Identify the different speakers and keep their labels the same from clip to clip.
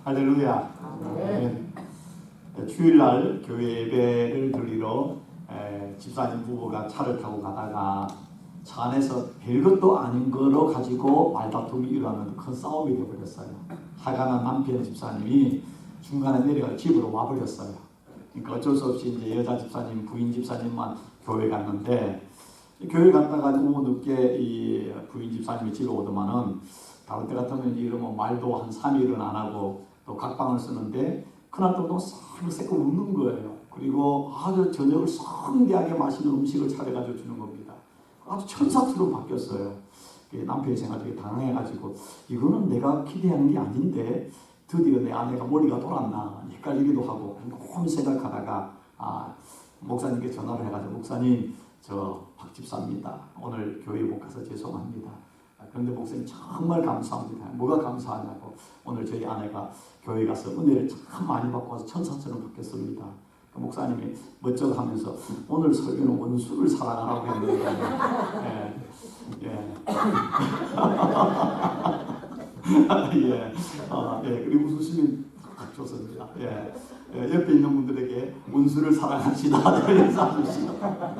Speaker 1: 할렐루야. 주일날 교회 예배를 드리러 집사님 부부가 차를 타고 가다가 차 안에서 별것도 아닌 거로 가지고 말다툼이 일어나는 큰 싸움이 되어버렸어요. 화가 난 남편 집사님이 중간에 내려가 집으로 와버렸어요. 그러니까 어쩔 수 없이 이제 여자 집사님, 부인 집사님만 교회 갔는데, 교회 갔다가 오후 늦게 이 부인 집사님이 집에 오더만은 다른 때 같으면 이러면 말도 한 3일은 안 하고 또 각방을 쓰는데, 그날도 너무 싹 웃는 거예요. 그리고 아주 저녁을 성대하게 맛있는 음식을 차려가지고 주는 겁니다. 아주 천사처럼 바뀌었어요. 남편이 생각하기에 당황해가지고 이거는 내가 기대하는 게 아닌데 드디어 내 아내가 머리가 돌았나 헷갈리기도 하고 곰곰이 생각하다가 목사님께 전화를 해가지고, 목사님 저 박 집사입니다. 오늘 교회 못 가서 죄송합니다. 그런데 목사님 정말 감사합니다. 뭐가 감사하냐고, 오늘 저희 아내가 교회 가서 은혜를 참 많이 받고 와서 천사처럼 바뀌었습니다. 목사님이 멋쩍어 하면서 오늘 설교는 원수를 사랑하라고 했는데, 그리고 웃으시면 좋습니다. 옆에 있는 분들에게 원수를 사랑하시다 인사하십시다.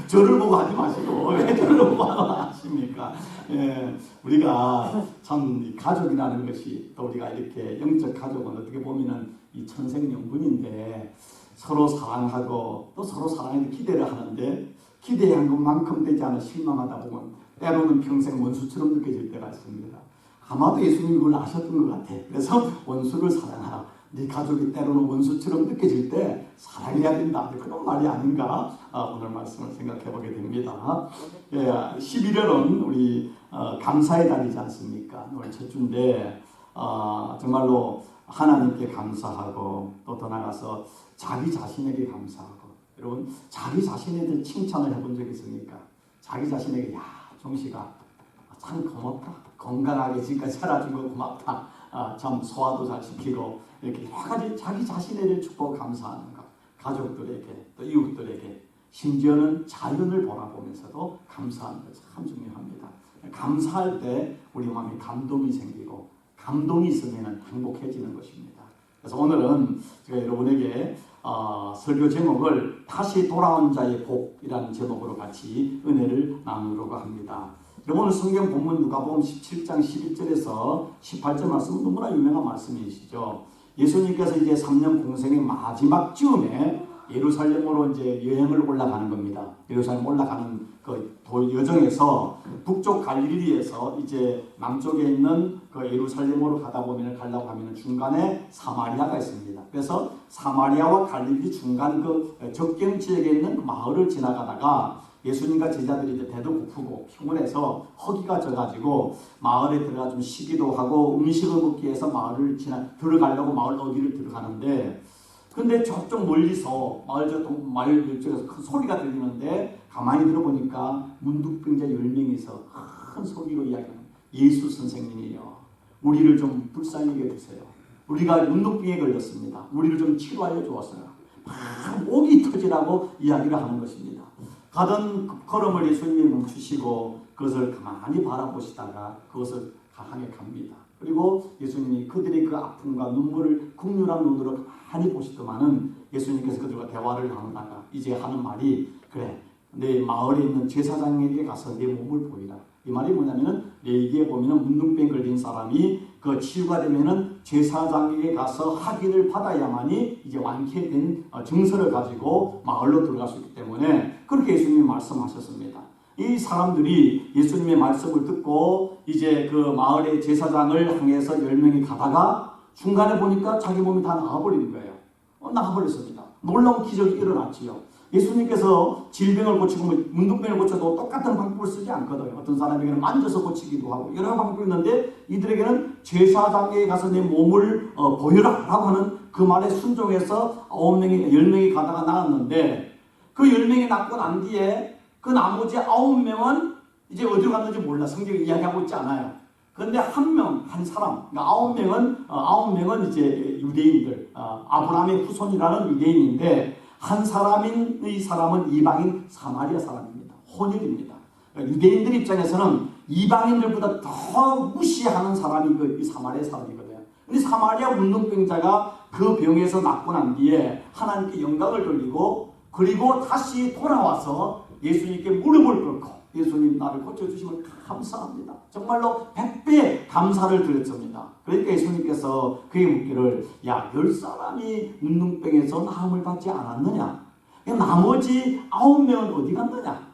Speaker 1: 저를 보고 하지 마시고 왜 저를 보고 하십니까? 우리가 참 가족이라는 것이, 또 우리가 이렇게 영적 가족은 어떻게 보면은 이 천생연분인데 서로 사랑하고 또 서로 사랑에 기대를 하는데, 기대한 것만큼 되지 않아 실망하다 보면 때로는 평생 원수처럼 느껴질 때가 있습니다. 아마도 예수님이 그걸 아셨던 것 같아. 그래서 원수를 사랑하라. 네 가족이 때로는 원수처럼 느껴질 때 사랑해야 된다. 그런 말이 아닌가, 오늘 말씀을 생각해 보게 됩니다. 11월은 우리 감사의 달이지 않습니까? 오늘 첫 주인데 정말로 하나님께 감사하고 또 더 나아가서 자기 자신에게 감사하고. 여러분, 자기 자신에 대해 칭찬을 해본 적이 있습니까? 자기 자신에게, 야 종식아 참 고맙다, 건강하게 지금까지 살아준 거 고맙다, 참 소화도 잘 시키고, 이렇게 여러 가지 자기 자신에 대해 축복 감사하는 것, 가족들에게 또 이웃들에게, 심지어는 자연을 바라보면서도 감사하는 것 참 중요합니다. 감사할 때 우리 마음에 감동이 생기고, 감동이 있으면 행복해지는 것입니다. 그래서 오늘은 제가 여러분에게 설교 제목을 다시 돌아온 자의 복이라는 제목으로 같이 은혜를 나누려고 합니다. 오늘 성경 본문 누가복음 17장 11절에서 18절 말씀은 너무나 유명한 말씀이시죠. 예수님께서 이제 3년 공생의 마지막 즈음에 예루살렘으로 이제 여행을 올라가는 겁니다. 예루살렘 올라가는 그 여정에서 북쪽 갈릴리에서 이제 남쪽에 있는 그 예루살렘으로 가려고 하면 중간에 사마리아가 있습니다. 그래서 사마리아와 갈릴리 중간 그 접경 지역에 있는 그 마을을 지나가다가 예수님과 제자들이 이제 배도 고프고 피곤해서 허기가 져가지고 마을에 들어가 좀 쉬기도 하고 음식을 먹기 위해서 마을을 들어가려고 마을 어귀를 들어가는데, 근데 저쪽 멀리서 마을 이쪽에서 큰 소리가 들리는데 가만히 들어보니까 문둥병자 10명이서 큰 소리로 이야기하는, 예수 선생님이요, 우리를 좀 불쌍히 여겨주세요. 우리가 문둥병에 걸렸습니다. 우리를 좀 치료하여 주었어요. 막 목이 터지라고 이야기를 하는 것입니다. 가던 걸음을 예수님이 멈추시고 그것을 가만히 바라보시다가 그것을 향해 갑니다. 그리고 예수님이 그들의 그 아픔과 눈물을 국률한 눈으로 가만히 보시더만은 예수님께서 그들과 대화를 나누다가 이제 하는 말이, 그래 내 마을에 있는 제사장에게 가서 내 몸을 보이라. 이 말이 뭐냐면은, 레위기에 보면은 문둥병 걸린 사람이 그 치유가 되면은 제사장에게 가서 확인을 받아야만이 이제 완쾌된 증서를 가지고 마을로 들어갈 수 있기 때문에 그렇게 예수님이 말씀하셨습니다. 이 사람들이 예수님의 말씀을 듣고 이제 그 마을의 제사장을 향해서 10명이 가다가 중간에 보니까 자기 몸이 다 나아버리는 거예요. 나아버렸습니다. 놀라운 기적이 일어났지요. 예수님께서 질병을 고치고 문둥병을 고쳐도 똑같은 방법을 쓰지 않거든요. 어떤 사람에게는 만져서 고치기도 하고 여러 방법이 있는데, 이들에게는 제사장에게 가서 내 몸을 보여라 라고 하는 그 말에 순종해서 10명이 가다가 나았는데, 그 10명이 낫고 난 뒤에 그 나머지 9명은 이제 어디로 갔는지 몰라. 성경이 이야기하고 있지 않아요. 그런데 한 사람, 그러니까 9명은 이제 유대인들, 아브라함의 후손이라는 유대인인데, 한 사람인 이 사람은 이방인 사마리아 사람입니다. 혼혈입니다. 유대인들 입장에서는 이방인들보다 더 무시하는 사람이 이 사마리아 사람이거든요. 근데 사마리아 문둥병자가 그 병에서 낫고 난 뒤에 하나님께 영광을 돌리고 그리고 다시 돌아와서 예수님께 무릎을 꿇고 예수님 나를 고쳐주심을 감사합니다. 정말로 100배 감사를 드렸습니다. 그러니까 예수님께서 그에게 묻기를 야 10사람이 문둥병에서 나음을 받지 않았느냐? 나머지 9명은 어디 갔느냐?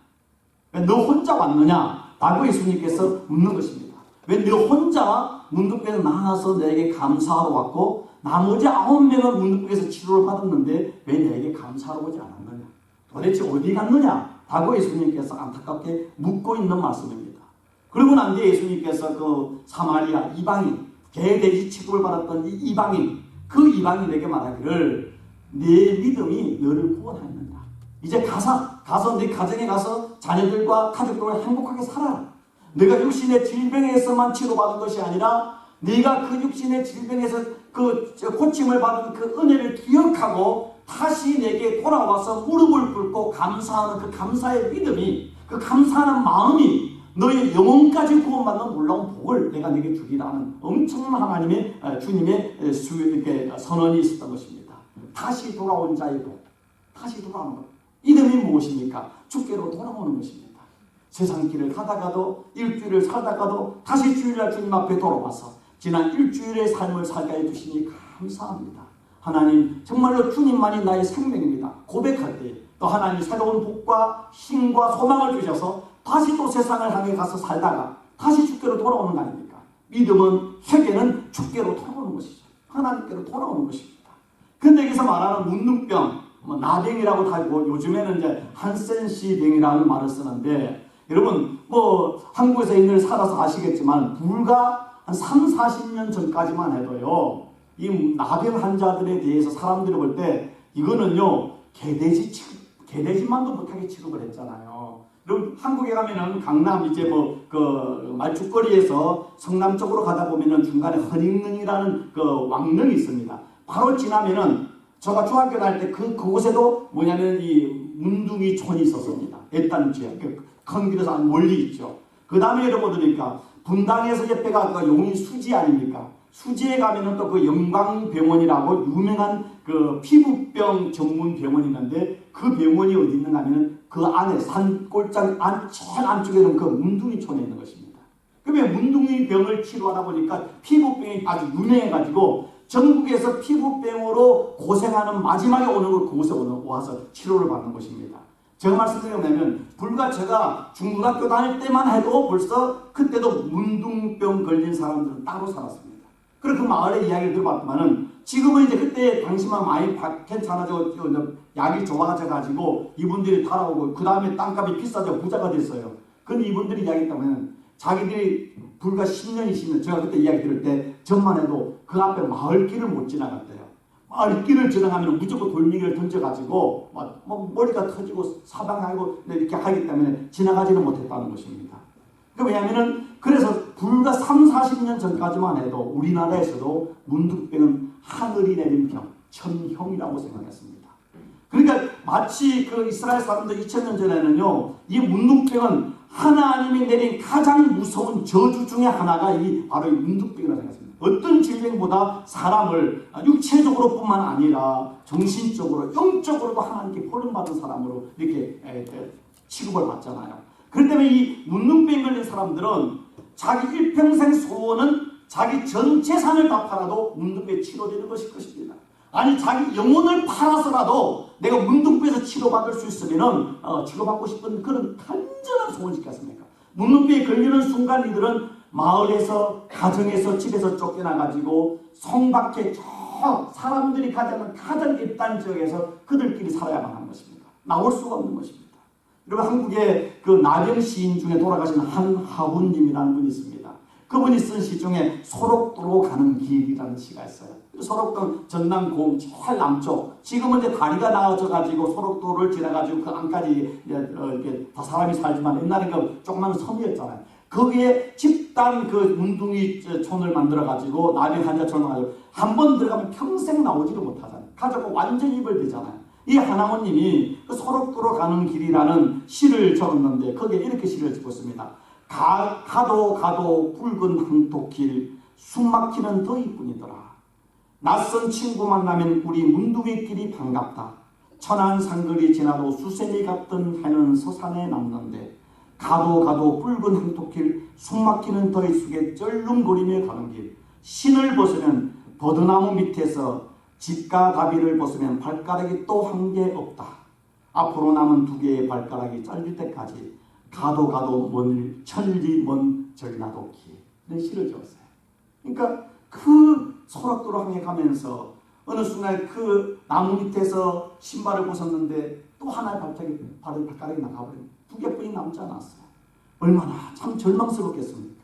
Speaker 1: 너 혼자 왔느냐? 라고 예수님께서 묻는 것입니다. 왜 너 혼자 문둥병에서 나아서 내게 감사하러 왔고 나머지 9명은 문둥병에서 치료를 받았는데 왜 내게 감사하러 오지 않았느냐? 도대체 어디 갔느냐? 라고 예수님께서 안타깝게 묻고 있는 말씀입니다. 그러고 난 뒤에 예수님께서 그 사마리아 이방인, 개돼지 취급을 받았던 이 이방인, 그 이방인에게 말하기를 내 믿음이 너를 구원하였느냐. 이제 가서 네 가정에 가서 자녀들과 가족들과 행복하게 살아라. 네가 육신의 질병에서만 치료받은 것이 아니라 네가 그 육신의 질병에서 그 고침을 받은 그 은혜를 기억하고 다시 내게 돌아와서 무릎을 꿇고 감사하는 그 감사의 믿음이, 그 감사하는 마음이 너의 영혼까지 구원받는 놀라운 복을 내가 내게 주리라는 엄청난 하나님의 주님의 이렇게 선언이 있었던 것입니다. 다시 돌아온 자의 복, 다시 돌아오는 것. 이름이 무엇입니까? 주께로 돌아오는 것입니다. 세상 길을 가다가도 일주일을 살다가도 다시 주일날 주님 앞에 돌아와서 지난 일주일의 삶을 살게 해주시니 감사합니다. 하나님 정말로 주님만이 나의 생명입니다. 고백할 때 또 하나님 새로운 복과 힘과 소망을 주셔서 다시 또 세상을 향해 가서 살다가 다시 주께로 돌아오는 거 아닙니까? 믿음은 회개는 주께로 돌아오는 것이죠. 하나님께로 돌아오는 것입니다. 근데 여기서 말하는 문둥병, 나병이라고 하고 요즘에는 이제 한센시 병이라는 말을 쓰는데 여러분 한국에서 인들 살아서 아시겠지만 불과 한 3, 40년 전까지만 해도요. 이 나병 환자들에 대해서 사람들이 볼 때 이거는요 개돼지만도 못하게 취급을 했잖아요. 그럼 한국에 가면은 강남 이제 그 말죽거리에서 성남 쪽으로 가다 보면은 중간에 허닝릉이라는 그 왕릉이 있습니다. 바로 지나면은 제가 중학교 다닐 때 그곳에도 뭐냐면 이 문둥이촌이 있었습니다. 애딴 지역 큰 길에서 멀리 있죠. 그 다음에 여러분 보니까 분당에서 옆에가 그 용인 수지 아닙니까? 수지에 가면은 또 그 영광병원이라고 유명한 그 피부병 전문 병원이 있는데 그 병원이 어디 있는가 하면은 그 안에 산골장 제일 안쪽에는 그 문둥이촌에 있는 것입니다. 그러면 문둥이병을 치료하다 보니까 피부병이 아주 유명해가지고 전국에서 피부병으로 고생하는 마지막에 오는 걸 그곳에 와서 치료를 받는 것입니다. 제가 말씀드리면 불과 제가 중고등학교 다닐 때만 해도 벌써 그때도 문둥병 걸린 사람들은 따로 살았습니다. 그리고 그 마을의 이야기를 들어봤지만은 지금은 이제 그때 당시만 많이 괜찮아져 약이 좋아져가지고 이분들이 달아오고 그 다음에 땅값이 비싸져 부자가 됐어요. 근데 이분들이 이야기했다면 자기들이 불과 10년, 20년 제가 그때 이야기 들을 때 전만 해도 그 앞에 마을길을 못 지나갔대요. 마을길을 지나가면 무조건 돌멩이를 던져가지고 머리가 터지고 사방하고 이렇게 하기 때문에 지나가지는 못했다는 것입니다. 왜냐하면은 그래서 불과 3, 40년 전까지만 해도 우리나라에서도 문둥병은 하늘이 내린 병, 천형이라고 생각했습니다. 그러니까 마치 그 이스라엘 사람들 2000년 전에는요, 이 문둥병은 하나님이 내린 가장 무서운 저주 중에 하나가 바로 이 문둥병이라고 생각했습니다. 어떤 질병보다 사람을 육체적으로 뿐만 아니라 정신적으로, 영적으로도 하나님께 버림받은 사람으로 이렇게 취급을 받잖아요. 그렇기 때문에 이 문둥병 걸린 사람들은 자기 일평생 소원은 자기 전 재산을 다 팔아도 문둥병이 치료되는 것일 것입니다. 아니 자기 영혼을 팔아서라도 내가 문둥병에서 치료받을 수 있으면 치료받고 싶은 그런 간절한 소원이 있겠습니까? 문둥병에 걸리는 순간 이들은 마을에서 가정에서 집에서 쫓겨나가지고 성 밖에 저 사람들이 가장 일단 지역에서 그들끼리 살아야만 하는 것입니다. 나올 수가 없는 것입니다. 여러분 한국의 그 나병 시인 중에 돌아가신 한하훈님이라는 분이 있습니다. 그분이 쓴 시 중에 소록도로 가는 길이라는 시가 있어요. 소록도 전남공 제일 남쪽 지금은 이제 다리가 나와져가지고 소록도를 지나가지고 그 안까지 이렇게 다 사람이 살지만 옛날에 그 조그마한 섬이었잖아요. 거기에 집단 그 문둥이촌을 만들어가지고 나병 환자촌을 가지고 한 번 들어가면 평생 나오지를 못하잖아요. 가져가 완전히 입을 대잖아요. 이 하나원님이 그 소록도로 가는 길이라는 시를 적었는데 거기에 이렇게 시를 적고 있습니다. 가도 붉은 황토길 숨막히는 더위뿐이더라. 낯선 친구 만나면 우리 문둥이끼리 반갑다. 천안 산거리 지나도 수세미 같던 해는 서산에 남는데 가도 가도 붉은 항토길 숨막히는 더위 속에 쩔름거리며 가는 길 신을 벗으면 버드나무 밑에서 집가 가비를 벗으면 발가락이 또 한 개 없다. 앞으로 남은 두 개의 발가락이 잘릴 때까지 가도 가도 먼 천리 먼 전라도 길 이런 시를 지었어요. 그러니까 그 소락도로 향해 가면서 어느 순간 그 나무 밑에서 신발을 벗었는데 또 하나의 발가락이 나가버린 두 개뿐이 남지 않았어요. 얼마나 참 절망스럽겠습니까?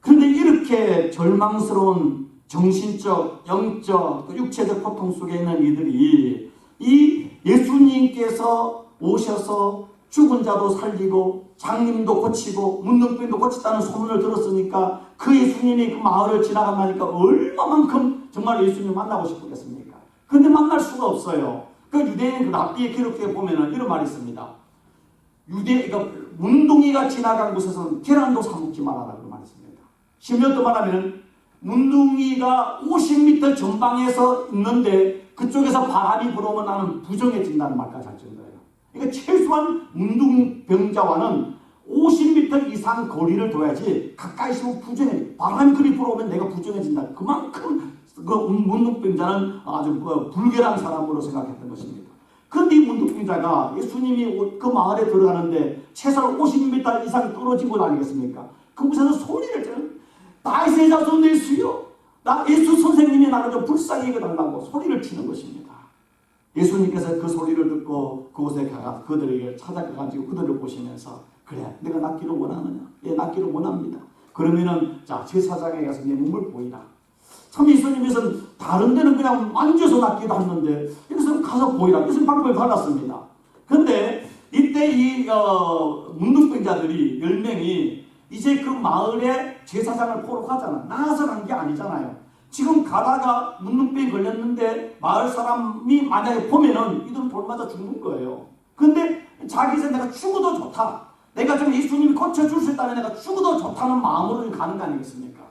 Speaker 1: 그런데 이렇게 절망스러운 정신적, 영적, 또 육체적 고통 속에 있는 이들이 이 예수님께서 오셔서 죽은 자도 살리고 장님도 고치고 문둥병도 고쳤다는 소문을 들었으니까 그 예수님이 그 마을을 지나간다니까 얼마만큼 정말 예수님을 만나고 싶겠습니까? 그런데 만날 수가 없어요. 그 유대인 그 랍비의 기록에 보면은 이런 말이 있습니다. 그러니까 문둥이가 지나간 곳에서는 계란도 사먹지 말아라 그 말이 있습니다. 심지어 또 말하면 문둥이가 50m 전방에서 있는데 그쪽에서 바람이 불어오면 나는 부정해진다는 말까지 할 정도예요. 그러니까 최소한 문둥병자와는 50m 이상 거리를 둬야지 가까이 있으면 부정해. 바람이 그리 불어오면 내가 부정해진다. 그만큼 그 문둥병자는 아주 불결한 사람으로 생각했던 것입니다. 그런데 이 문둥병자가 예수님이 그 마을에 들어가는데 최소한 50m 이상 떨어진 곳 아니겠습니까? 그곳에서 소리를 지르는 다윗의 자손 예수여, 나 예수 선생님이 나를 좀 불쌍히 여겨달라고 소리를 치는 것입니다. 예수님께서 그 소리를 듣고 그곳에 가서 그들에게 찾아가가지고 그들을 보시면서 그래 내가 낫기를 원하느냐? 예, 낫기를 원합니다. 그러면은 자 제사장에 가서 내 몸을 보이라. 참 예수님께서는 다른 데는 그냥 만져서 낫기도 하는데 여기서는 가서 보이라. 예수님 방법을 받았습니다. 그런데 이때 이 문둥병자들이 10명이 이제 그 마을에 제사장을 보러 가잖아. 나가서 간 게 아니잖아요. 지금 가다가 문둥병이 걸렸는데 마을 사람이 만약에 보면은 이들은 돌마다 죽는 거예요. 근데 자기에서 내가 죽어도 좋다. 내가 좀 예수님이 고쳐줄 수 있다면 내가 죽어도 좋다는 마음으로 가는 거 아니겠습니까?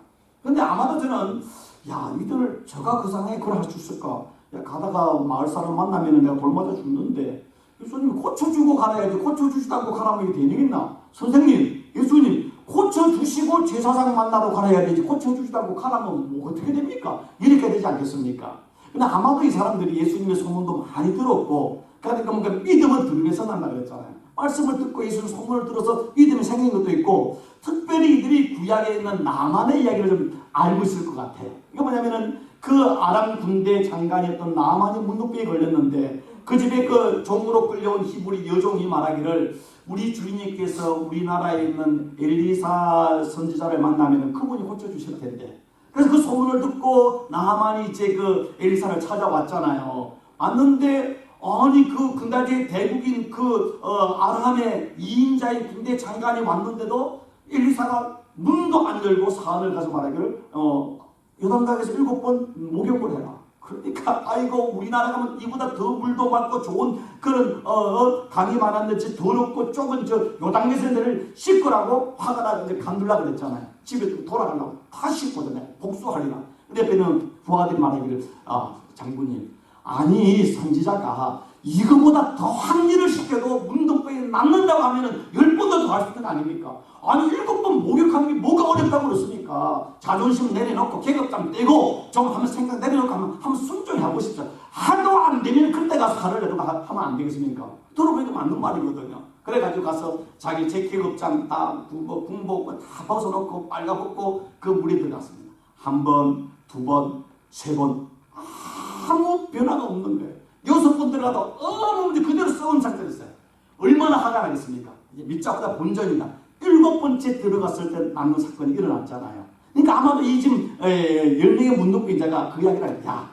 Speaker 1: 근데 아마도 저는 야 이들을 저가 그 상황에 그걸 할 수 있을까? 야 가다가 마을 사람 만나면은 내가 돌마다 죽는데 예수님이 고쳐주고 가라야지 고쳐주지도 않고 가라면 이게 되겠나? 선생님 예수님 고쳐주시고 제사장 만나러 가야 되지 고쳐주지도 않고 가라면 뭐 어떻게 됩니까? 이렇게 되지 않겠습니까? 근데 아마도 이 사람들이 예수님의 소문도 많이 들었고 그러니까 뭔가 믿음을 들으면서 난다 그랬잖아요. 말씀을 듣고 예수님 소문을 들어서 믿음이 생긴 것도 있고 특별히 이들이 구약에 있는 나만의 이야기를 좀 알고 있을 것 같아요. 이게 뭐냐면은 그 아람 군대 장관이었던 나만이 문둥병에 걸렸는데 그 집에 그 종으로 끌려온 히브리 여종이 말하기를 우리 주인님께서 우리나라에 있는 엘리사 선지자를 만나면 그분이 고쳐주실 텐데. 그래서 그 소문을 듣고 나만이 이제 그 엘리사를 찾아왔잖아요. 왔는데 아니 그 그날의 대국인 그 아람의 2인자의 군대 장관이 왔는데도 엘리사가 문도 안 열고 사안을 가서 말하기를 요단강에서 7번 목욕을 해라. 그러니까 아이고 우리나라 가면 이보다 더 물도 맑고 좋은 그런 강이 많았는지 더럽고 좁은 저 요단강에서 내를 씻으라고 화가 나서 이제 간둘라 그랬잖아요. 집에 돌아가려고 다 씻거든요. 복수하리라. 근데 옆에는 부하들이 말하기를 장군님 아니 선지자가 이거보다 더한 일을 시켜도 문둥병이 낫는다고 하면은 10번도 더 할 수 있는 거 아닙니까? 아니 7번 목욕하는 게 뭐가 어렵다고 그랬습니까? 자존심 내려놓고 계급감 떼고 좀 한번 생각 내려놓고 한번 순종해 보십시오. 하도 안 되면 그때 가서 화를 내고 하면 안 되겠습니까? 들어보니까 맞는 말이거든요. 그래가지고 가서 자기 제 계급장 다 군복 다 벗어놓고 빨가벗고 그 물에 들어갔습니다. 한 번, 두 번, 세 번 아무 변화가 없는 거예요. 6번 들어가도 문제 그대로 썩은 상태였어요. 얼마나 화가 나겠습니까? 이제 밑자보다 본전이다. 7번째 들어갔을 때 남는 사건이 일어났잖아요. 그러니까 아마도 이 지금 10명의 문둥병자가 그 이야기를 해요. 야,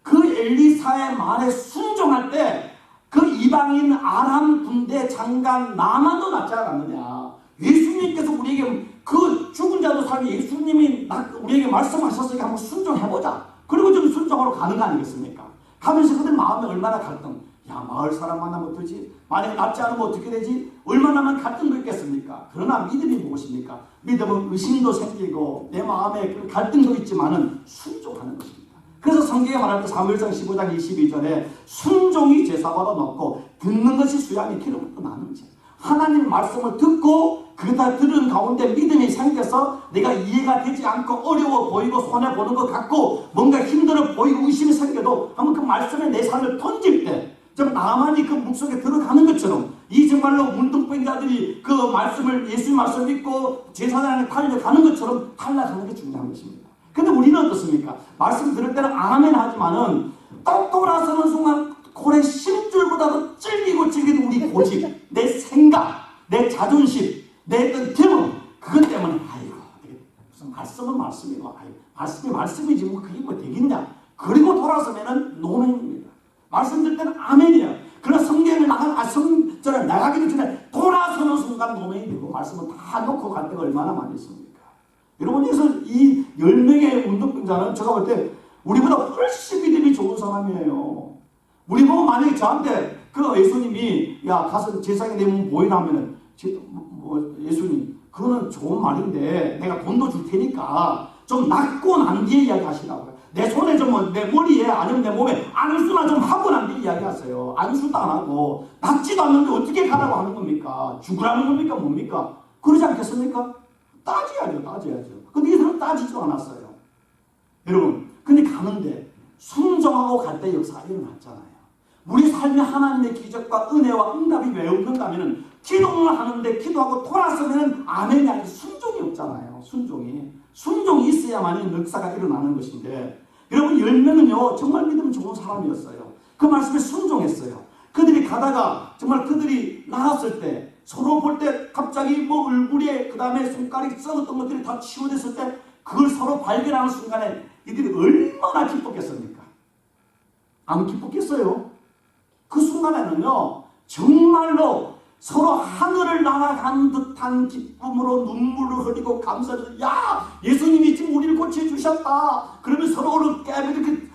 Speaker 1: 그 엘리사의 말에 순종할 때 그 이방인 아람 군대 장관 나만도 낫지 않았느냐. 예수님께서 우리에게 그 죽은 자도 살게 예수님이 우리에게 말씀하셨으니까 한번 순종해보자. 그리고 좀 순종하러 가는 거 아니겠습니까? 가면서 그들 마음에 얼마나 갈등. 야 마을 사람 만나면 어떡하지? 만약에 낫지 않으면 어떻게 되지? 얼마나만 갈등도 있겠습니까? 그러나 믿음이 무엇입니까? 믿음은 의심도 생기고 내 마음에 갈등도 있지만은 순종하는 것입니다. 그래서 성경에 말할 때 사무엘상 15장 22절에 순종이 제사보다 높고 듣는 것이 수양이 기름부터 나는지, 하나님 말씀을 듣고 그다 들은 가운데 믿음이 생겨서 내가 이해가 되지 않고 어려워 보이고 손해보는 것 같고 뭔가 힘들어 보이고 의심이 생겨도 한번 그 말씀에 내 삶을 던질 때 좀 나만이 그 물속에 들어가는 것처럼 이 정말로 문둥병 자들이 그 말씀을 예수님 말씀 믿고 제사장에 달려가는 것처럼 달려가는 게 중요한 것입니다. 근데 우리는 어떻습니까? 말씀 들을 때는 아멘 하지만은 딱 돌아서는 순간 고래 심줄보다도 찔기고 우리 고집, 내 생각, 내 자존심, 내 어떤 경험, 그것 때문에 아이고 무슨 말씀은 말씀이고 말씀이 말씀이지 뭐 그게 뭐 되겠냐. 그리고 돌아서면은 노맹입니다. 말씀 들을 때는 아멘이에요. 그러나 성경을 나가기도 전에 돌아서는 순간 노맹이 되고 말씀을 다 놓고 갈 때가 얼마나 많이 있습니까? 여러분, 그래서 이 10명의 운동병자는 제가 볼 때 우리보다 훨씬 믿음이 좋은 사람이에요. 우리 보고 만약에 저한테 그 예수님이 야 가서 제사장에 내 몸 보이라 하면은 예수님 그거는 좋은 말인데 내가 돈도 줄 테니까 좀 낫고 난 뒤에 이야기하시라고요. 내 손에 좀 내 머리에 아니면 내 몸에 안수나 좀 하고 난 뒤에 이야기하세요. 안수도 안 하고 낫지도 않는데 어떻게 가라고 하는 겁니까? 죽으라는 겁니까? 뭡니까? 그러지 않겠습니까? 따져야죠. 근데 이 사람 따지지도 않았어요. 여러분, 근데 가는데 순종하고 갈 때 역사가 일어났잖아요. 우리 삶에 하나님의 기적과 은혜와 응답이 왜 없는가 하면 기도를 하는데 기도하고 돌아서면 아멘이 아니고 순종이 없잖아요. 순종이 있어야만 역사가 일어나는 것인데, 여러분 10명은요 정말 믿음 좋은 사람이었어요. 그 말씀에 순종했어요. 그들이 가다가 정말 그들이 나왔을 때 서로 볼 때 갑자기 뭐 얼굴에 그 다음에 손가락이 썩었던 것들이 다 치워졌을 때 그걸 서로 발견하는 순간에 이들이 얼마나 기뻤겠습니까? 안 기뻤겠어요? 그 순간에는요 정말로 서로 하늘을 날아간 듯한 기쁨으로 눈물을 흘리고 감사해서 야 예수님이 지금 우리를 고쳐주셨다. 그러면 서로를 이렇게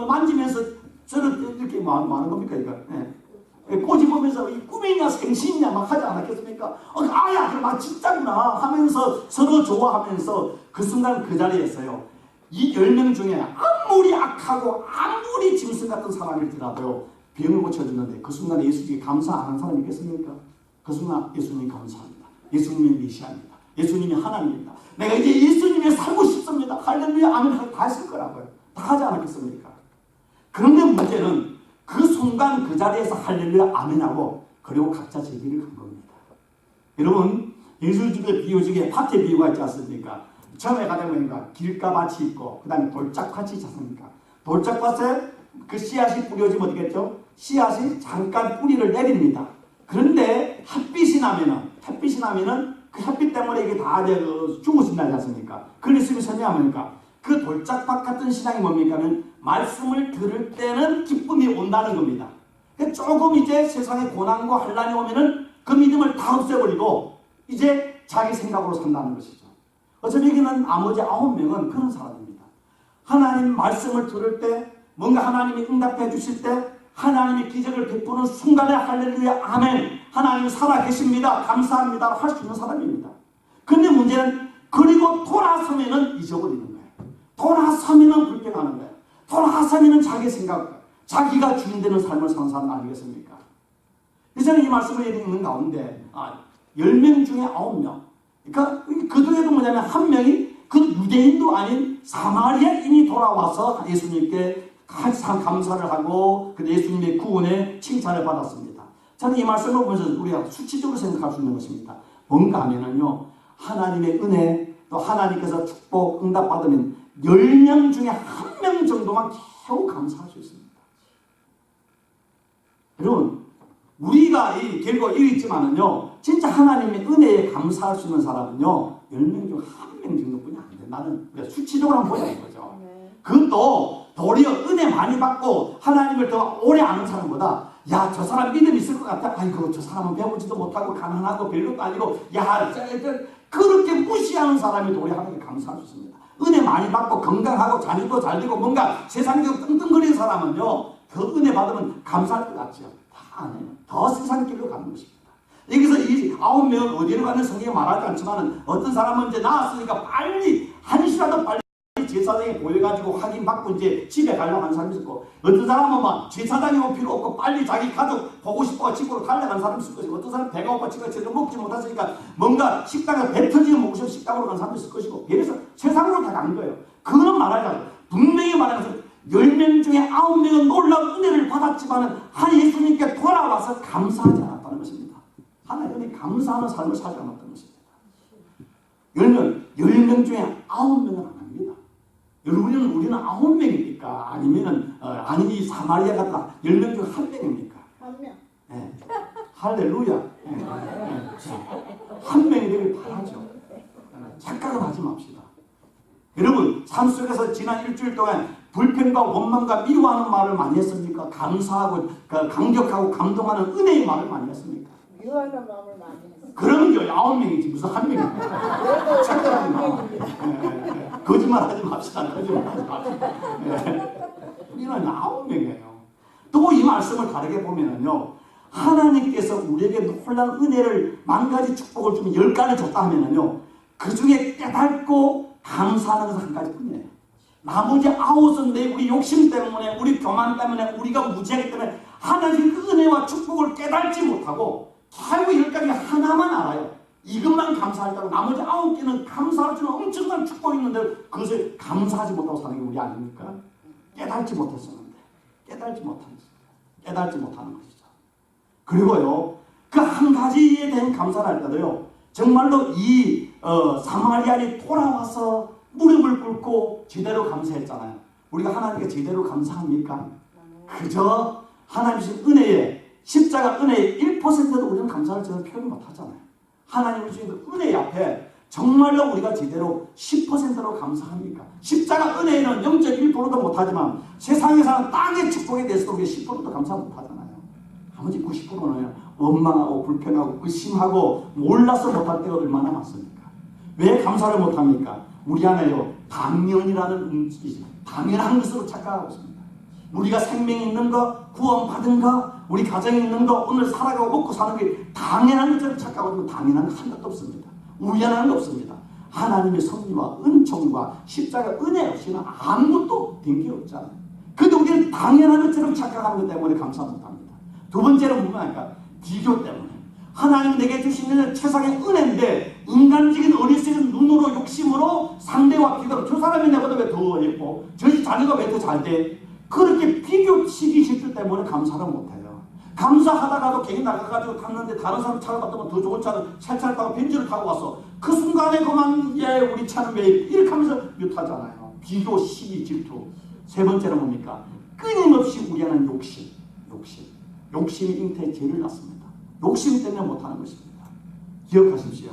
Speaker 1: 만지면서 저를 이렇게 뭐 하는 겁니까 이거? 네. 꼬집으면서 이 꿈이냐 생신이냐 막 하지 않았겠습니까? 아야 막 진짜구나 하면서 서로 좋아하면서 그 순간 그 자리에서요 이 10명 중에 아무리 악하고 아무리 짐승 같은 사람일지라도 병을 고쳐주는데 그 순간에 예수님께 감사 안 하는 사람이 있겠습니까? 그 순간 예수님 감사합니다. 예수님이 메시아입니다. 예수님이 하나님입니다. 내가 이제 예수님에 살고 싶습니다. 할렐루야 아멘 다 했을 거라고요. 다 하지 않았겠습니까? 그런데 문제는 그 순간 그 자리에서 할렐루야 아멘하고 그리고 각자 제 길을 간 겁니다. 여러분 예수집의 비유 중에 밭의 비유가 있지 않습니까? 처음에 가다 보니까 길가밭이 있고 그 다음에 돌짝밭이 있지 않습니까? 돌짝밭에 그 씨앗이 뿌려지면 어떻겠죠? 씨앗이 잠깐 뿌리를 내립니다. 그런데 햇빛이 나면은 그 햇빛 때문에 이게 다 죽어진다지 않습니까? 그걸 예수님이 설명하니까 그 돌짝밭 같은 신앙이 뭡니까? 하면 말씀을 들을 때는 기쁨이 온다는 겁니다. 조금 이제 세상에 고난과 환란이 오면은 그 믿음을 다 없애버리고 이제 자기 생각으로 산다는 것이죠. 어차피 여기는 나머지 9명은 그런 사람입니다. 하나님 말씀을 들을 때 뭔가 하나님이 응답해 주실 때 하나님이 기적을 베푸는 순간에 할렐루야 아멘 하나님 살아계십니다 감사합니다 할 수 있는 사람입니다. 근데 문제는 그리고 돌아서면은 잊어버리는 거예요. 돌아서면은 불평하는 거예요. 돌아서면은 자기 생각 자기가 주인 되는 삶을 사는 사람 아니겠습니까? 그래서 이 말씀을 읽는 가운데 10명 중에 9명 그러니까 그중에도 뭐냐면 한 명이 그 유대인도 아닌 사마리아인이 돌아와서 예수님께 감사를 하고 그 예수님의 구원에 칭찬을 받았습니다. 저는 이 말씀을 보면서 우리가 수치적으로 생각할 수 있는 것입니다. 뭔가 하면은요 하나님의 은혜 또 하나님께서 축복 응답받으면 10명 중에 1명 정도만 겨우 감사할 수 있습니다. 여러분 우리가 이 결과 이랬지만은요 진짜 하나님의 은혜에 감사할 수 있는 사람은요 10명 중 1명 정도뿐이 안 돼. 나는 수치적으로 한번 보자는 거죠. 그것도 도리어 은혜 많이 받고 하나님을 더 오래 아는 사람보다 야 저 사람 믿음 있을 것 같아. 아이고 저 사람은 배우지도 못하고 가난하고 별것도 아니고 야 그렇게 무시하는 사람이 도리어 하나님께 감사할 수 있습니다. 은혜 많이 받고 건강하고 자녀도 잘 되고 뭔가 세상적으로 끙끙거리는 사람은요 더 은혜 받으면 감사할 것 같죠. 다 안 해요. 더 세상 길로 가는 것입니다. 여기서 이 9명은 어디로 가는 성경이 말하지 않지만 어떤 사람은 이제 나왔으니까 빨리 한시라도 빨리 제사장이 보여가지고 확인받고 이제 집에 가려고 하는 사람이 있고, 어떤 사람은 막 제사장이 올 필요 없고 빨리 자기 가족 보고 싶어 집으로 가려고 하는 사람이 있을 것이고, 어떤 사람은 배가 고파 지가 제대로 먹지 못했으니까 뭔가 식당에 배 터지게 먹고 싶어 식당으로 가는 사람이 있을 것이고, 그래서 세상으로 다 간 거예요. 그거는 말하자면 분명히 말하면서 10명 중에 9명은 놀라운 은혜를 받았지만 한 예수님께 돌아와서 감사하지 않았다는 것입니다. 하나님이 감사하는 삶을 살지 않았다는 것입니다. 10명 중에 9명은 안 합니다. 여러분, 우리는 9명입니까? 아니면은 아니 사마리아 같다 10명 중 1명입니까?
Speaker 2: 1명.
Speaker 1: 네. 할렐루야. 네. 네. 한 명이 되길 바라죠. 착각을 하지 맙시다. 여러분, 삶 속에서 지난 일주일 동안 불평과 원망과 미워하는 말을 많이 했습니까? 감사하고 감격하고 감동하는 은혜의 말을 많이 했습니까?
Speaker 2: 미워하는 마음을 많이 했어요.
Speaker 1: 그러면요 9명이지 무슨 1명입니까? 착각하지 마. 거짓말하지 맙시다. 거짓말하지 맙시다. 우리는 9명이에요. 또 이 말씀을 다르게 보면은요, 하나님께서 우리에게 놀라운 은혜를 만 가지 축복을 주면 10가지 줬다 하면은요, 그 중에 깨닫고 감사하는 것은 한 가지뿐이에요. 나머지 9은 우리 욕심 때문에, 우리 교만 때문에, 우리가 무지하기 때문에 하나님의 그 은혜와 축복을 깨닫지 못하고 결국 10가지 하나만 알아요. 이것만 감사하다고 나머지 9개는 감사할 줄은 엄청난 축복이 있는데 그것을 감사하지 못하고 사는 게 우리 아닙니까? 깨닫지 못했었는데 깨닫지 못하는 것이죠. 그리고요, 그 한 가지에 대한 감사를 할 때도요, 정말로 이 사마리아인이 돌아와서 무릎을 꿇고 제대로 감사했잖아요. 우리가 하나님께 제대로 감사합니까? 그저 하나님 주신 은혜에, 십자가 은혜의 1%도 우리는 감사를 전혀 표현 못하잖아요. 하나님 주신 그 은혜 앞에 정말로 우리가 제대로 10%로 감사합니까? 십자가 은혜는 0.1%도 못하지만 세상에서는 땅의 축복에 대해서도 우리가 10%도 감사 못하잖아요. 나머지 90%는 원망하고 불평하고 의심하고 몰라서 못할 때가 얼마나 많습니까? 왜 감사를 못합니까? 우리 안에요, 당연이라는 당연한 것으로 착각하고 있습니다. 우리가 생명이 있는 것, 구원받은 것, 우리 가정이 있는 것, 오늘 살아가고 먹고 사는 게 당연한 것처럼 착각하고 있는, 당연한 것 한 것도 없습니다. 우연한 거 없습니다. 하나님의 섭리와 은총과 십자가 은혜 없이는 아무것도 된 게 없잖아요. 그런데 우리는 당연한 것처럼 착각하는 것 때문에 감사 못합니다. 두 번째는 뭐냐니까 비교 때문에. 하나님 내게 주시는 최상의 은혜인데 인간적인 어리석은 눈으로 욕심으로 상대와 비교로 저 사람이 내보다 왜 더 예뻐? 저 자녀가 왜 더 잘 돼? 그렇게 비교시기 질투 때문에 감사를 못해요. 감사하다가도 괜히 나가가지고 탔는데 다른 사람 차를 봤더니 더 좋은 차를 새 차를 타고 벤츠를 타고 왔어. 그 순간에 그만 우리 차는 왜 이렇게 하면서 묘타잖아요. 비교, 시기, 질투. 세 번째는 뭡니까? 끊임없이 우리 안에 욕심이 잉태의 죄를 낳습니다. 욕심 때문에 못하는 것입니다. 기억하십시오.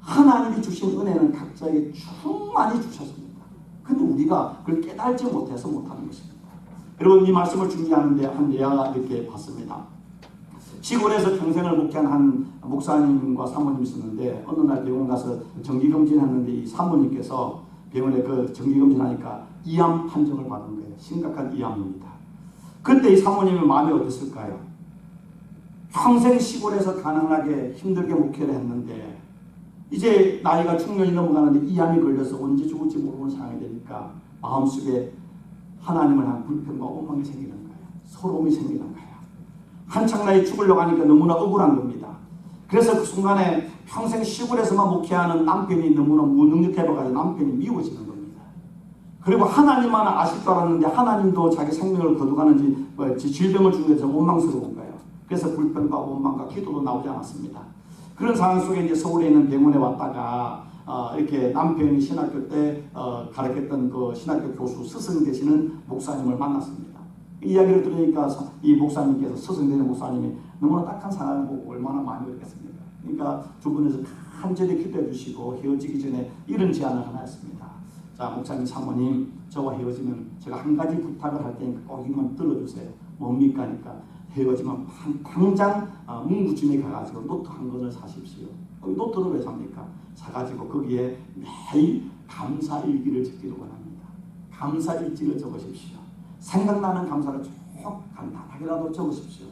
Speaker 1: 하나님이 주신 은혜는 각자에게 충만히 주셨습니다. 근데 우리가 그걸 깨달지 못해서 못하는 것입니다. 여러분, 이 말씀을 준비하는데 한 예화가 이렇게 봤습니다. 시골에서 평생을 목회한 한 목사님과 사모님이 있었는데 어느 날 병원 가서 정기검진했는데 이 사모님께서 병원에 그 정기검진하니까 이암 판정을 받은 거예요. 심각한 이암입니다. 그때 이 사모님의 마음이 어땠을까요? 평생 시골에서 가난하게 힘들게 목회를 했는데 이제 나이가 중년이 넘어가는데 이암이 걸려서 언제 죽을지 모르는 상황이 되니까 마음속에 하나님을 향한 불평과 원망이 생기는 거예요. 서러움이 생기는 거예요. 한창 나이 죽으려고 하니까 너무나 억울한 겁니다. 그래서 그 순간에 평생 시골에서만 목회하는 남편이 너무나 무능력해봐가지고 남편이 미워지는 겁니다. 그리고 하나님만 아실 줄 알았는데 하나님도 자기 생명을 거둬가는지 질병을 주는 데서 원망스러운 거예요. 그래서 불평과 원망과 기도도 나오지 않았습니다. 그런 상황 속에 이제 서울에 있는 병원에 왔다가 이렇게 남편이 신학교 때 가르쳤던 그 신학교 교수 스승 되시는 목사님을 만났습니다. 이야기를 들으니까 이 목사님께서 스승 되는 목사님이 너무나 딱한 상황을 보고 얼마나 많이 어렵겠습니까? 그러니까 두 분에서 간절히 기도해 주시고 헤어지기 전에 이런 제안을 하나 했습니다. 자, 목사님 사모님, 저와 헤어지면 제가 한 가지 부탁을 할 테니까 꼭 이만 들어주세요. 뭡니까? 하니까 헤어지면 당장 문구점에 가가지고 노트 한 권을 사십시오. 노트를 왜 삽니까? 사가지고 거기에 매일 감사일기를 적기를 원합니다. 감사일지를 적으십시오. 생각나는 감사를 쭉 간단하게라도 적으십시오.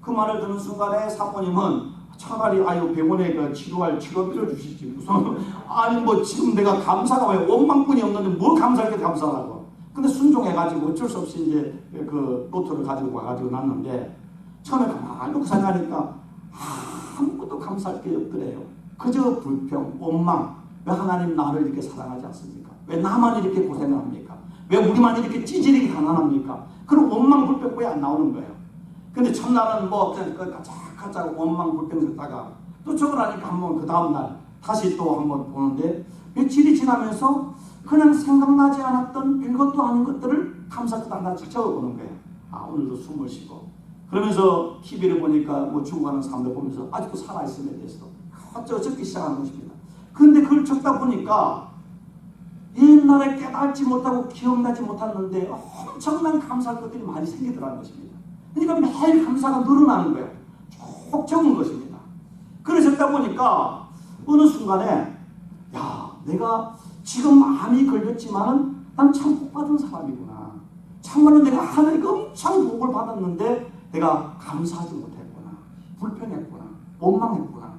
Speaker 1: 그 말을 듣는 순간에 사모님은 차라리 아유 병원에 그 치료할 치료비를 주시지 무슨 아니 뭐 지금 내가 감사가 왜 원망뿐이 없는데 뭘 감사할 게 감사하라고. 근데 순종해가지고 어쩔 수 없이 이제 그 로또를 가지고 와가지고 났는데 처음에 가만히 놓고 생각하니까 아무것도 감사할 게 없더래요. 그저 불평, 원망. 왜 하나님 나를 이렇게 사랑하지 않습니까? 왜 나만 이렇게 고생을 합니까? 왜 우리만 이렇게 찌질하게 가난합니까? 그런 원망, 불평 왜 안 나오는 거예요? 근데 첫날은 뭐 그냥 가짜가짜 원망, 불평 듣다가 또 저걸 하니까 한번 그 다음날 다시 또 한번 보는데 며칠이 지나면서 그냥 생각나지 않았던 별것도 아닌 것들을 감사도 하나씩 적어보는 거예요. 아 오늘도 숨을 쉬고 그러면서 TV를 보니까 뭐 죽어가는 사람들 보면서 아직도 살아있음에 대해서도 어쩌기 시작하는 것입니다. 그런데 그걸 적다 보니까 옛날에 깨닫지 못하고 기억나지 못했는데 엄청난 감사할 것들이 많이 생기더라는 것입니다. 그러니까 매일 감사가 늘어나는 거예요. 쭉 적은 것입니다. 그러셨다 보니까 어느 순간에 야 내가 지금 암이 걸렸지만은 난 참 복받은 사람이구나. 참말로 내가 하나님께 엄청 복을 받았는데 내가 감사하지 못했구나. 불평했구나. 원망했구나.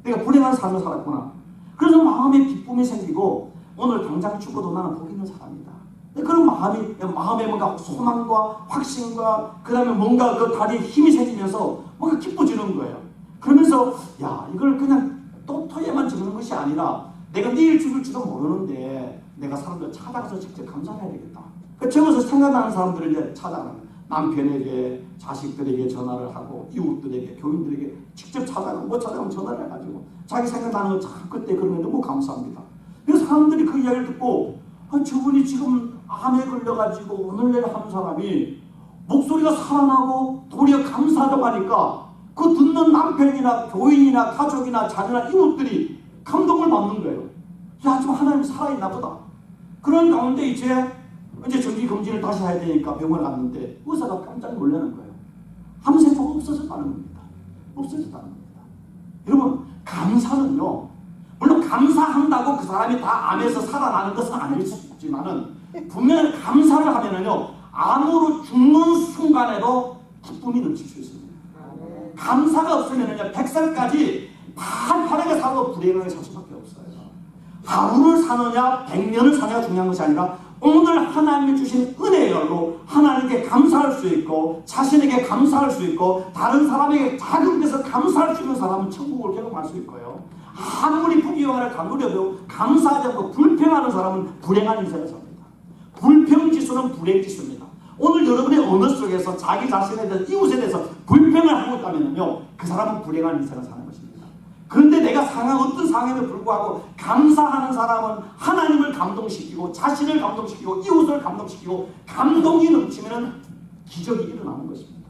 Speaker 1: 내가 불행한 삶을 살았구나. 그래서 마음에 기쁨이 생기고 오늘 당장 죽어도 나는 복 있는 사람이다. 그런 마음에 뭔가 소망과 확신과 그 다음에 뭔가 그 다리에 힘이 생기면서 뭔가 기뻐지는 거예요. 그러면서 야 이걸 그냥 또토에만 적는 것이 아니라 내가 내일 죽을지도 모르는데 내가 사람들 찾아가서 직접 감사해야 되겠다. 적어서 생각나는 사람들을 이제 찾아가는 남편에게 자식들에게 전화를 하고 이웃들에게 교인들에게 직접 찾아가고 못 찾아가면 전화를 해가지고 자기 생각나는 거 참 그때 그런 게 너무 감사합니다. 그래서 사람들이 그 이야기를 듣고 저분이 지금 암에 걸려가지고 오늘 내일 하는 사람이 목소리가 살아나고 도리어 감사하다고 하니까 그 듣는 남편이나 교인이나 가족이나 자녀나 이웃들이 감동을 받는 거예요. 야 지금 하나님 살아있나 보다. 그런 가운데 이제 정기검진을 다시 해야 되니까 병원에 갔는데 의사가 깜짝 놀라는 거예요. 암세포가 없어졌다는 겁니다. 없어졌다는 겁니다. 여러분 감사는요 물론 감사한다고 그 사람이 다 암에서 살아나는 것은 아닐 수 있지만은 분명히 감사를 하면은요 암으로 죽는 순간에도 기쁨이 넘칠 수 있습니다. 감사가 없으면은요 100살까지 팔팔하게 살고 불행하게 살 수밖에 없어요. 하루를 사느냐 100년을 사느냐가 중요한 것이 아니라 오늘 하나님이 주신 은혜의 열로 하나님께 감사할 수 있고 자신에게 감사할 수 있고 다른 사람에게 작은 데서 감사할 수 있는 사람은 천국을 경험할 수 있고요. 아무리 부귀영화를 가누려도 감사하지 않고 불평하는 사람은 불행한 인생을 삽니다. 불평지수는 불행지수입니다. 오늘 여러분의 언어 속에서 자기 자신에 대해서 이웃에 대해서 불평을 하고 있다면요 그 사람은 불행한 인생을 사는 것입니다. 그런데 내가 어떤 상황에도 불구하고 감사하는 사람은 하나님을 감동시키고 자신을 감동시키고 이웃을 감동시키고 감동이 넘치면 기적이 일어나는 것입니다.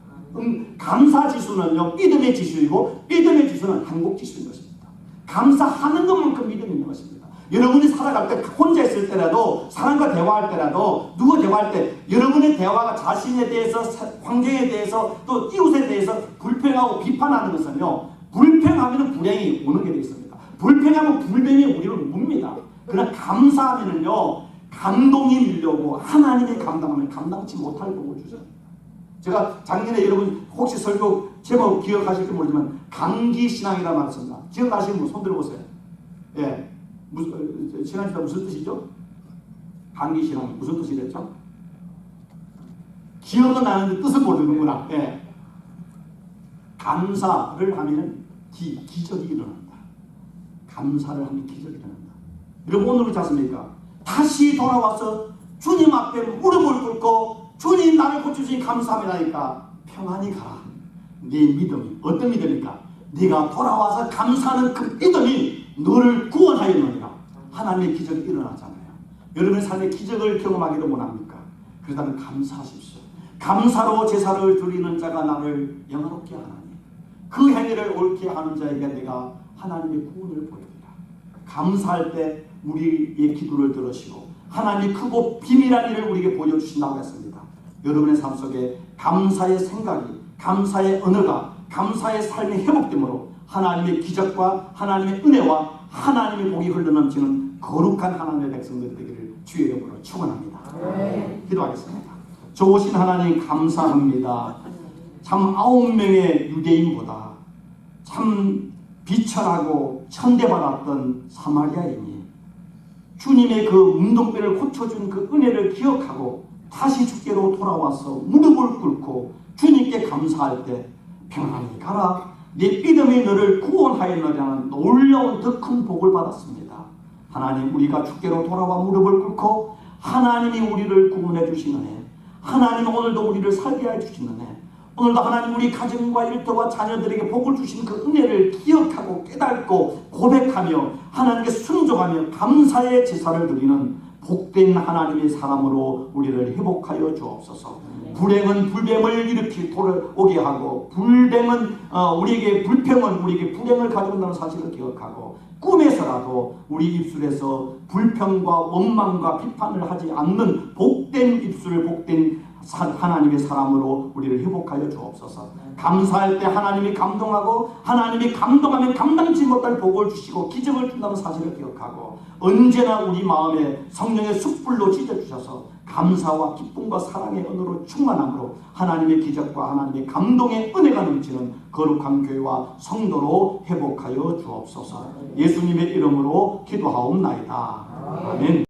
Speaker 1: 감사지수는요 믿음의 지수이고 믿음의 지수는 행복지수인 것입니다. 감사하는 것만큼 믿음이 있는 것입니다. 여러분이 살아갈 때 혼자 있을 때라도 사람과 대화할 때라도 누구 대화할 때 여러분의 대화가 자신에 대해서 환경에 대해서 또 이웃에 대해서 불평하고 비판하는 것은요 불평하면 불행이 오는 게 되어 있습니다. 불평하면 불뱀이 우리를 묵니다. 그러나 감사하면은요 감동이 밀려오고 하나님이 감당하면 감당치 못할 복을 주죠. 제가 작년에 여러분 혹시 설교 제목 기억하실지 모르지만 강기신앙이라는 말을 썼나 기억나시는 분 손 들어보세요. 예, 신앙이다 무슨 뜻이죠? 강기신앙 무슨 뜻이랬죠? 기억은 나는데 뜻은 모르는구나. 예. 감사를 하면 기적이 일어난다. 감사를 하면 기적이 일어난다. 여러분 오늘 그렇지 않습니까? 다시 돌아와서 주님 앞에 무릎을 꿇고 주님 나를 고쳐주시니 감사합니다니까 평안히 가라. 네 믿음이 어떤 믿음입니까? 네가 돌아와서 감사하는 그 믿음이 너를 구원하였느니라. 하나님의 기적이 일어나잖아요. 여러분의 삶에 기적을 경험하기를 원합니까? 그렇다면 감사하십시오. 감사로 제사를 드리는 자가 나를 영화롭게 하나니 그 행위를 옳게 하는 자에게 내가 하나님의 구원을 보이리라. 감사할 때 우리의 기도를 들으시고 하나님이 크고 비밀한 일을 우리에게 보여주신다고 했습니다. 여러분의 삶 속에 감사의 생각이 감사의 언어가 감사의 삶이 회복됨으로 하나님의 기적과 하나님의 은혜와 하나님의 복이 흘러넘치는 거룩한 하나님의 백성들 되기를 주의 이름으로 축원합니다. 기도하겠습니다. 좋으신 하나님 감사합니다. 참 9명의 유대인보다 참 비천하고 천대받았던 사마리아인이 주님의 그 문둥병을 고쳐준 그 은혜를 기억하고 다시 주께로 돌아와서 무릎을 꿇고 주님께 감사할 때 평안히 가라, 내 믿음이 너를 구원하였느냐는 놀라운 더 큰 복을 받았습니다. 하나님, 우리가 주께로 돌아와 무릎을 꿇고 하나님이 우리를 구원해 주시는 애, 하나님 오늘도 우리를 살게 해 주시는 애, 오늘도 하나님 우리 가정과 일터와 자녀들에게 복을 주신 그 은혜를 기억하고 깨닫고 고백하며 하나님께 순종하며 감사의 제사를 드리는 복된 하나님의 사람으로 우리를 회복하여 주옵소서. 불행은 불뱀을 일으키 돌아오게 하고 불행은 우리에게 불평은 우리에게 불행을 가져온다는 사실을 기억하고 꿈에서라도 우리 입술에서 불평과 원망과 비판을 하지 않는 복된 입술, 복된 하나님의 사람으로 우리를 회복하여 주옵소서. 감사할 때 하나님이 감동하고 하나님이 감동하면 감당치 못할 복을 주시고 기적을 준다는 사실을 기억하고 언제나 우리 마음에 성령의 숯불로 찢어주셔서 감사와 기쁨과 사랑의 은혜로 충만함으로 하나님의 기적과 하나님의 감동의 은혜가 넘치는 거룩한 교회와 성도로 회복하여 주옵소서. 예수님의 이름으로 기도하옵나이다. 아멘.